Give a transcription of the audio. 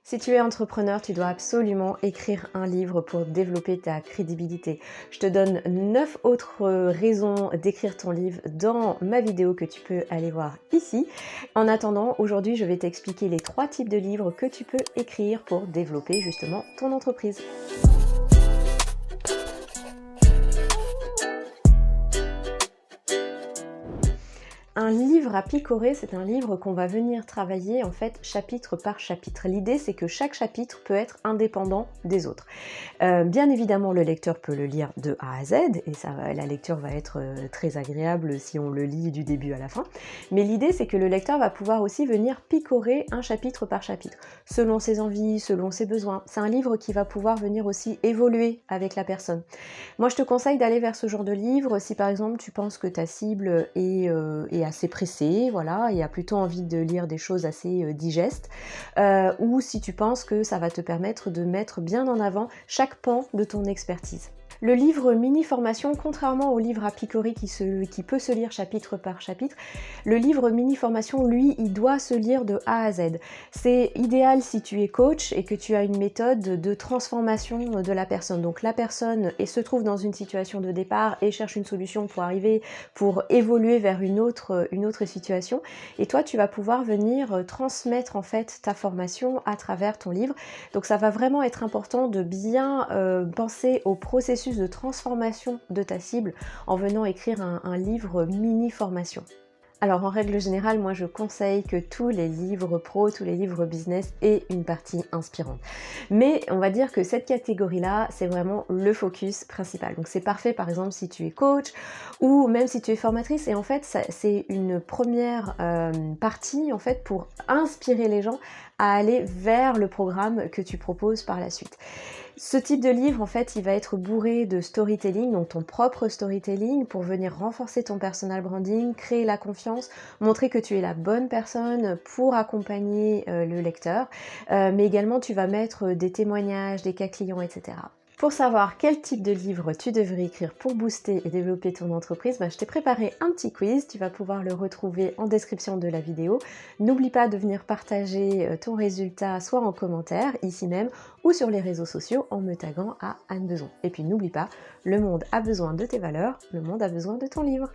Si tu es entrepreneur, tu dois absolument écrire un livre pour développer ta crédibilité. Je te donne 9 autres raisons d'écrire ton livre dans ma vidéo que tu peux aller voir ici. En attendant, aujourd'hui, je vais t'expliquer les 3 types de livres que tu peux écrire pour développer justement ton entreprise. Un livre à picorer, c'est un livre qu'on va venir travailler en fait chapitre par chapitre. L'idée, c'est que chaque chapitre peut être indépendant des autres. Bien évidemment, le lecteur peut le lire de A à Z et la lecture va être très agréable si on le lit du début à la fin. Mais l'idée, c'est que le lecteur va pouvoir aussi venir picorer un chapitre par chapitre, selon ses envies, selon ses besoins. C'est un livre qui va pouvoir venir aussi évoluer avec la personne. Moi, je te conseille d'aller vers ce genre de livre si par exemple tu penses que ta cible est assez pressée, voilà, et a plutôt envie de lire des choses assez digestes, ou si tu penses que ça va te permettre de mettre bien en avant chaque pan de ton expertise. Le livre mini-formation, contrairement au livre à picorer qui peut se lire chapitre par chapitre, le livre mini-formation, lui, il doit se lire de A à Z. C'est idéal si tu es coach et que tu as une méthode de transformation de la personne. Donc la personne se trouve dans une situation de départ et cherche une solution pour évoluer vers une autre situation. Et toi, tu vas pouvoir venir transmettre en fait ta formation à travers ton livre. Donc ça va vraiment être important de bien penser au processus de transformation de ta cible en venant écrire un livre mini-formation. Alors en règle générale, moi je conseille que tous les livres pro, tous les livres business aient une partie inspirante. Mais on va dire que cette catégorie-là, c'est vraiment le focus principal. Donc c'est parfait par exemple si tu es coach ou même si tu es formatrice. Et en fait, c'est une première partie en fait pour inspirer les gens à aller vers le programme que tu proposes par la suite. Ce type de livre, en fait, il va être bourré de storytelling, donc ton propre storytelling, pour venir renforcer ton personal branding, créer la confiance, montrer que tu es la bonne personne pour accompagner le lecteur, mais également tu vas mettre des témoignages, des cas clients, etc. Pour savoir quel type de livre tu devrais écrire pour booster et développer ton entreprise, je t'ai préparé un petit quiz, tu vas pouvoir le retrouver en description de la vidéo. N'oublie pas de venir partager ton résultat soit en commentaire, ici même, ou sur les réseaux sociaux en me taguant à Anne Beson. Et puis n'oublie pas, le monde a besoin de tes valeurs, le monde a besoin de ton livre.